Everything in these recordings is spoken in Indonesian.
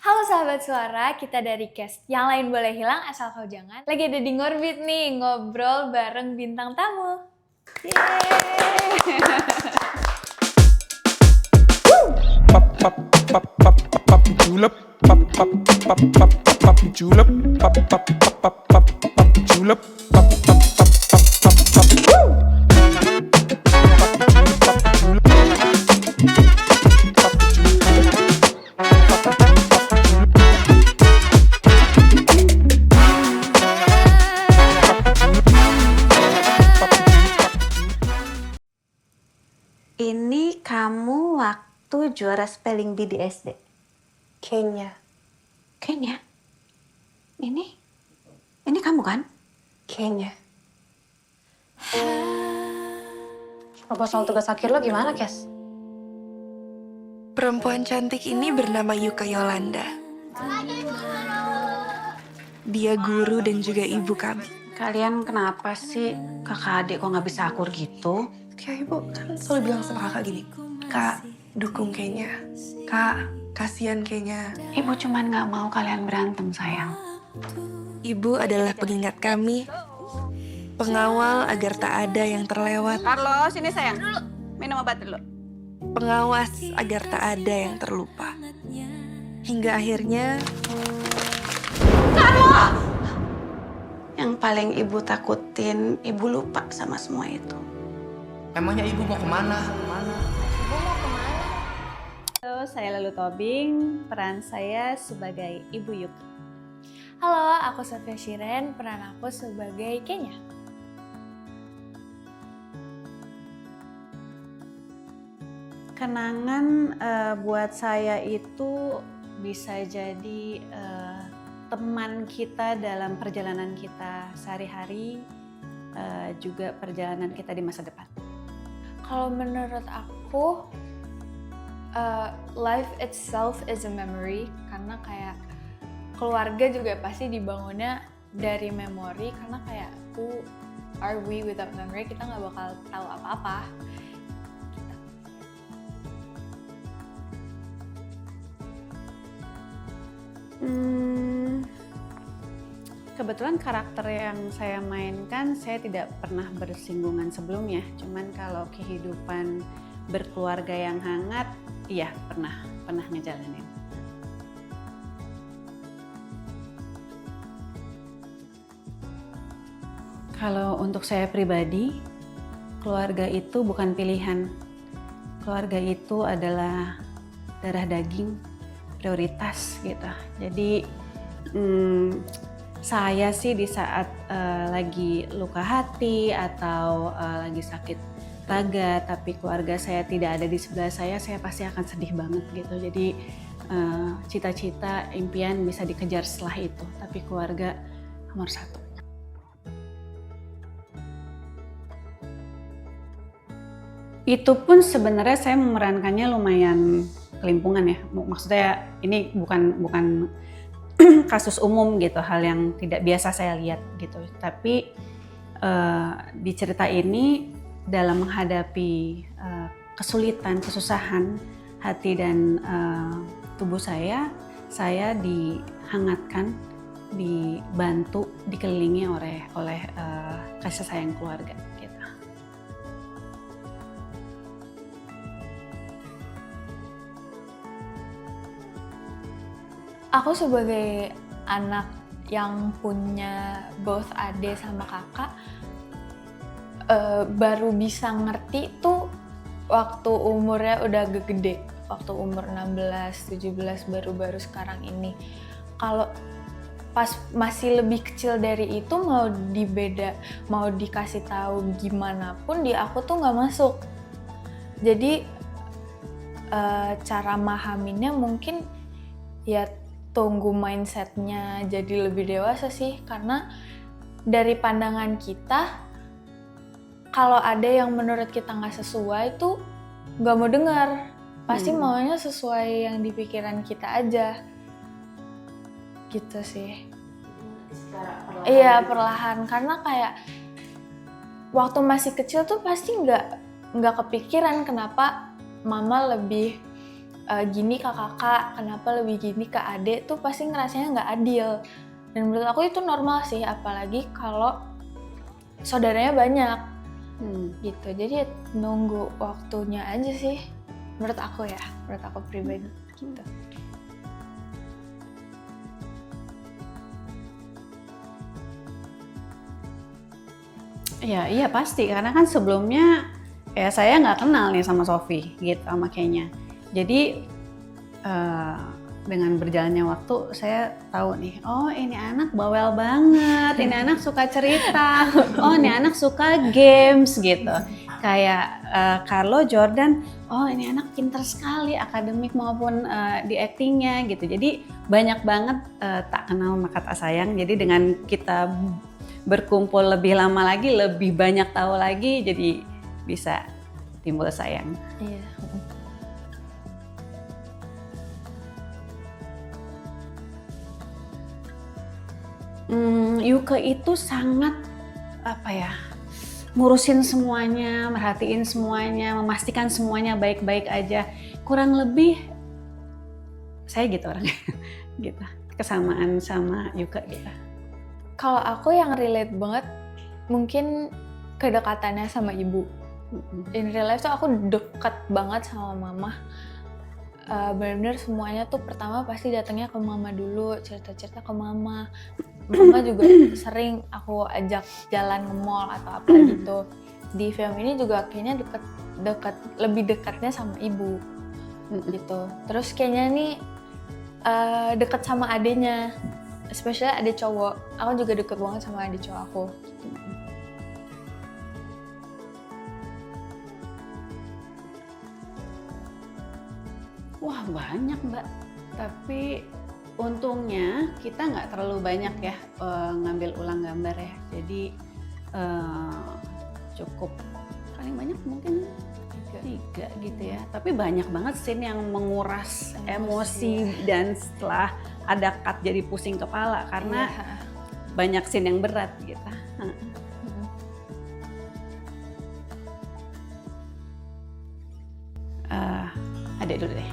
Halo sahabat suara, kita dari Cast. Yang lain boleh hilang asal kau jangan. Lagi ada di Ngorbit nih, ngobrol bareng bintang tamu. Ini kamu waktu juara spelling bee di SD? Kayaknya. Kayaknya. Ini kamu kan? Kayaknya. Proposal tugas akhir lo gimana, Kes? Perempuan cantik ini bernama Yuka Yolanda. Dia guru dan juga ibu kami. Kalian kenapa sih kakak adik kok nggak bisa akur gitu? Kayak ibu kan selalu bilang sama kakak gini, Kak, dukung kayaknya. Kak, kasihan kayaknya. Ibu cuman nggak mau kalian berantem sayang. Ibu adalah pengingat kami, pengawal agar tak ada yang terlewat. Carlo, sini sayang. Minum obat dulu. Pengawas agar tak ada yang terlupa. Hingga akhirnya Yang paling ibu takutin, ibu lupa sama semua itu. Emangnya ibu mau kemana? Halo, saya Lalu Tobing, peran saya sebagai Ibu Yuki. Halo, aku Sofia Shiren, peran aku sebagai Kenya. Kenangan buat saya itu bisa jadi teman kita dalam perjalanan kita sehari-hari, juga perjalanan kita di masa depan. Kalau menurut aku, life itself is a memory, karena kayak keluarga juga pasti dibangunnya dari memori, karena kayak who are we without memory, kita nggak bakal tahu apa-apa. Kebetulan karakter yang saya mainkan, saya tidak pernah bersinggungan sebelumnya. Cuman kalau kehidupan berkeluarga yang hangat, iya pernah ngejalanin. Kalau untuk saya pribadi, keluarga itu bukan pilihan. Keluarga itu adalah darah daging, prioritas gitu. Jadi saya sih di saat lagi luka hati atau lagi sakit raga, tapi keluarga saya tidak ada di sebelah saya pasti akan sedih banget gitu. Jadi cita-cita, impian bisa dikejar setelah itu, tapi keluarga nomor satu. Itu pun sebenarnya saya memerankannya lumayan kelimpungan ya. Maksudnya ini bukan kasus umum gitu, hal yang tidak biasa saya lihat gitu. Tapi di cerita ini dalam menghadapi kesulitan, kesusahan hati dan tubuh saya dihangatkan, dibantu, dikelilingi oleh kasih sayang keluarga gitu. Aku sebagai anak yang punya both adik sama kakak, baru bisa ngerti tuh waktu umurnya udah gede, waktu umur 16, 17 baru sekarang ini. Kalau pas masih lebih kecil dari itu mau dikasih tahu gimana pun di aku tuh nggak masuk. Jadi cara mahaminnya mungkin ya tunggu mindsetnya jadi lebih dewasa sih, karena dari pandangan kita kalau ada yang menurut kita nggak sesuai tuh nggak mau dengar, pasti maunya sesuai yang di pikiran kita aja gitu sih. Iya perlahan, karena kayak waktu masih kecil tuh pasti nggak kepikiran kenapa mama lebih gini ke kakak, kenapa lebih gini ke adik tuh pasti ngerasanya nggak adil. Dan menurut aku itu normal sih, apalagi kalau saudaranya banyak gitu. Jadi ya nunggu waktunya aja sih, menurut aku pribadi gitu. Iya pasti, karena kan sebelumnya ya saya nggak kenal nih sama Sofi gitu, sama Kenya. Jadi dengan berjalannya waktu saya tahu nih, oh ini anak bawel banget, ini anak suka cerita, oh ini anak suka games gitu. Kayak Carlo, Jordan, oh ini anak pintar sekali akademik maupun di actingnya gitu. Jadi banyak banget tak kenal maka tak sayang. Jadi dengan kita berkumpul lebih lama lagi, lebih banyak tahu lagi, jadi bisa timbul sayang. Iya. Yuke itu sangat ngurusin semuanya, merhatiin semuanya, memastikan semuanya baik-baik aja. Kurang lebih saya gitu orangnya, gitu. Kesamaan sama Yuke gitu. Kalau aku yang relate banget mungkin kedekatannya sama ibu. In real life tuh aku deket banget sama mama. Benar-benar semuanya tuh pertama pasti datangnya ke mama dulu, cerita-cerita ke mama. Mama juga sering aku ajak jalan ke mall atau apa gitu. Di film ini juga kayaknya lebih dekatnya sama ibu gitu. Terus kayaknya nih deket sama adenya. Especially adik cowok, aku juga deket banget sama adik cowok aku. Wah banyak Mbak, tapi untungnya kita nggak terlalu banyak ya ngambil ulang gambar ya. Jadi cukup paling banyak mungkin 3 gitu ya. Tapi banyak banget scene yang menguras emosi dan setelah ada cut jadi pusing kepala karena banyak scene yang berat gitu. Adek dulu deh.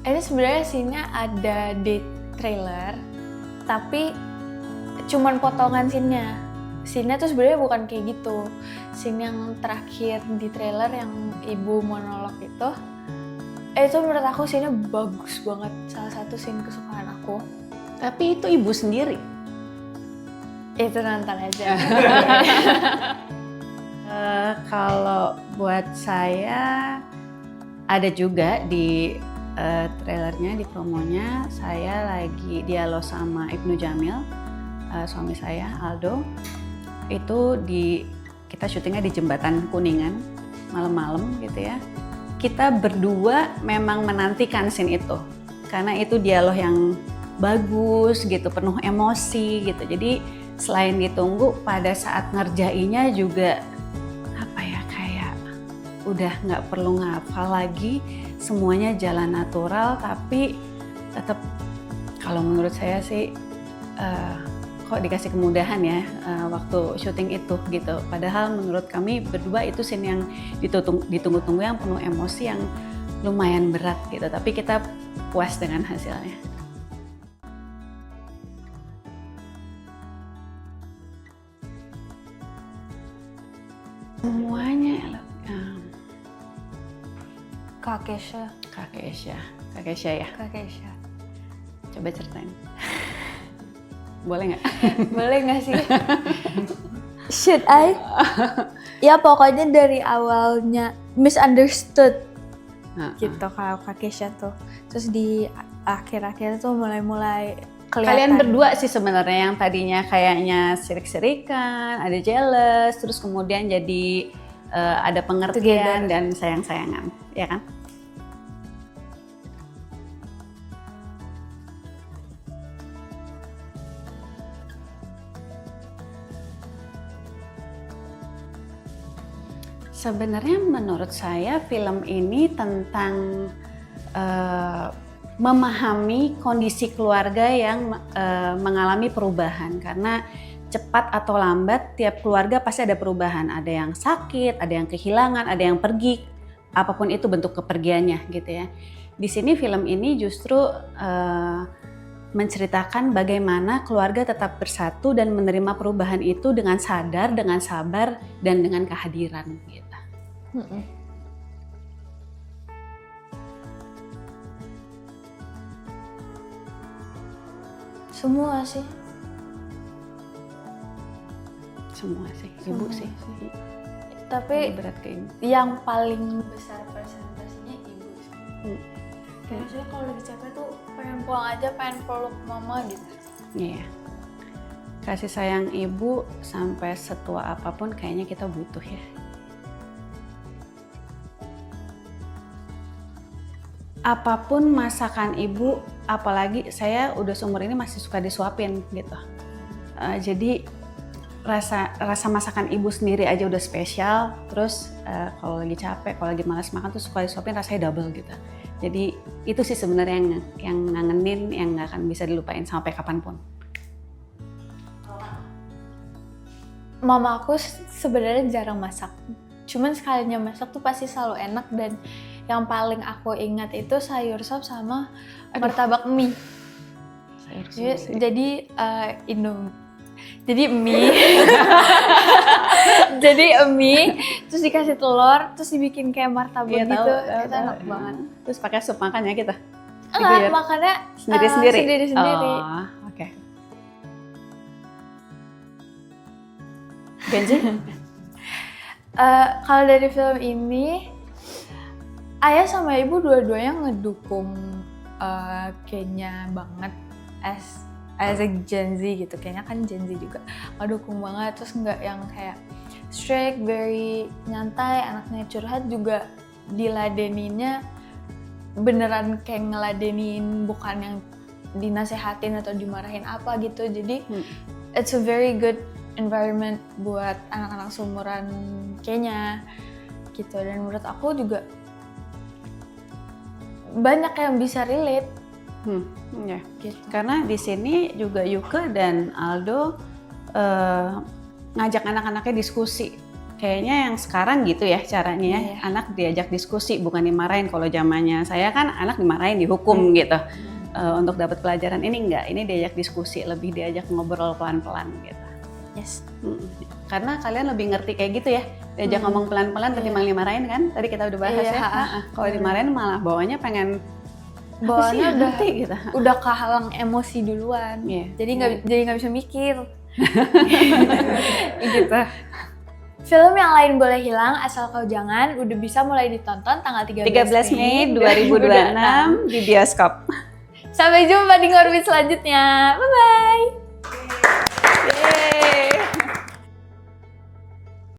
Ini sebenarnya scene-nya ada di trailer, tapi cuman potongan scene-nya. Scene-nya tuh sebenarnya bukan kayak gitu. Scene yang terakhir di trailer yang ibu monolog itu menurut aku scene-nya bagus banget. Salah satu scene kesukaan aku. Tapi itu ibu sendiri. Itu nonton aja. Kalau buat saya ada juga di trailernya, di promonya saya lagi dialog sama Ibnu Jamil, suami saya Aldo. Itu kita syutingnya di Jembatan Kuningan malam-malam gitu ya. Kita berdua memang menantikan scene itu karena itu dialog yang bagus gitu, penuh emosi gitu. Jadi selain ditunggu, pada saat ngerjainnya juga kayak udah nggak perlu ngafal lagi, semuanya jalan natural. Tapi tetap kalau menurut saya sih kok dikasih kemudahan ya waktu syuting itu gitu. Padahal menurut kami berdua itu scene yang ditunggu-tunggu, yang penuh emosi, yang lumayan berat gitu. Tapi kita puas dengan hasilnya. Semuanya Kak Kesha. Kak Kesha ya. Kak Kesha. Coba ceritain. Boleh nggak? Boleh nggak sih? Should I? Ya pokoknya dari awalnya misunderstood gitu kalau Kak Kesha tuh. Terus di akhir-akhir tuh mulai kelihatan. Kalian berdua sih sebenarnya yang tadinya kayaknya sirik-sirikan, ada jealous, terus kemudian jadi ada pengertian dan sayang-sayangan, ya kan? Sebenarnya menurut saya film ini tentang memahami kondisi keluarga yang mengalami perubahan, karena cepat atau lambat tiap keluarga pasti ada perubahan, ada yang sakit, ada yang kehilangan, ada yang pergi, apapun itu bentuk kepergiannya gitu ya. Di sini film ini justru menceritakan bagaimana keluarga tetap bersatu dan menerima perubahan itu dengan sadar, dengan sabar, dan dengan kehadiran gitu. Semua sih. Semua sih, ibu Semua sih. Tapi Berat ke ibu. yang paling besar persentasenya ibu sih. Kayak saya kalau lagi capek tuh pengen pulang aja, pengen peluk mama gitu. Iya. Kasih sayang ibu sampai setua apapun kayaknya kita butuh ya. Apapun masakan ibu, apalagi saya udah seumur ini masih suka disuapin gitu. Jadi rasa masakan ibu sendiri aja udah spesial. Terus kalau lagi capek, kalau lagi malas makan tuh suka disuapin rasanya double gitu. Jadi itu sih sebenarnya yang ngangenin, yang nggak akan bisa dilupain sampai kapanpun. Mama aku sebenarnya jarang masak. Cuman sekalinya masak tuh pasti selalu enak, dan yang paling aku ingat itu sayur sop sama martabak mie. Jadi jadi mie. Jadi mie, terus dikasih telur, terus dibikin kayak martabak Iya, gitu. tahu, Itu enak banget. Terus pakai sup makan ya kita? Enggak, makannya Sendiri-sendiri? Sendiri-sendiri. Oh, oke. Genji? Kalau dari film ini, ayah sama ibu dua-duanya ngedukung kayaknya banget as a Gen Z gitu. Kayaknya kan Gen Z juga ngedukung banget, terus nggak yang kayak strict, very nyantai, anaknya curhat juga diladeninnya beneran kayak ngeladenin, bukan yang dinasehatin atau dimarahin apa gitu. Jadi it's a very good environment buat anak-anak seumuran kayaknya gitu. Dan menurut aku juga banyak yang bisa relate. Ya. Gitu. Karena di sini juga Yuke dan Aldo ngajak anak-anaknya diskusi. Kayaknya yang sekarang gitu ya caranya ya, anak diajak diskusi bukan dimarahin. Kalau zamannya saya kan anak dimarahin, dihukum gitu. Untuk dapat pelajaran ini enggak, ini diajak diskusi, lebih diajak ngobrol pelan-pelan gitu. Yes. Karena kalian lebih ngerti kayak gitu ya, diajak ngomong pelan-pelan ketimbang dimarahin kan. Tadi kita udah bahas ya. Kalau dimarahin malah bawanya pengen Bawaannya udah gitu. Udah kehalang emosi duluan. Jadi nggak bisa mikir. Gitu. Film Yang Lain Boleh Hilang Asal Kau Jangan udah bisa mulai ditonton tanggal 13 Mei 2026 di bioskop. Sampai jumpa di Ngorbit selanjutnya. Bye bye.